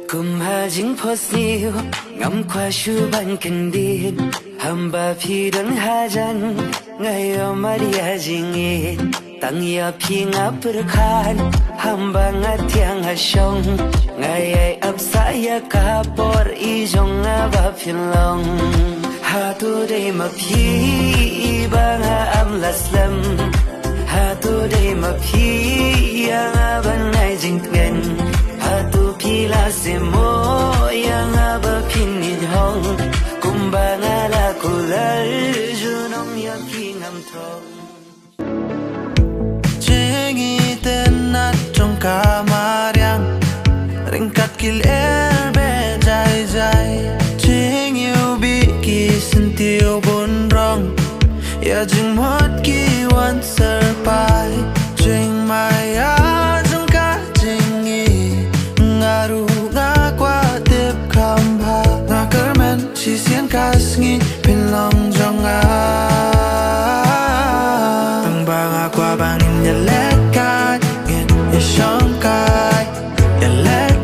cùng hà dính phô siêu ngắm qua shu ban cần đi hầm bà phi đón hà dân ngày ở Maria jingit tăng ya phi ngáp bờ khan hầm bà ngát thiang hà sông ngày ai ấp sa ya kapor i jong ngà bà phiền lòng hà tu đây mà phi bà ngà am laslam hà tu đây mà phi ya ngà ban ngày jing ngân hatu pila semo yang abapin hong kumbanga la kulal junong ya pingam thong Chengi tenat trong kamariang ringkat kil erbe jai jai Cheng yêu bi ki sentiu bun rong ya jing mot ki wan serpai Cheng maya jong ka jengi ngaru nga qua tiếp khám phá nga kermen chỉ xiên kas ngi pin long jong a tang ba nga qua bang in ya let kai ngin ya shong kai ya let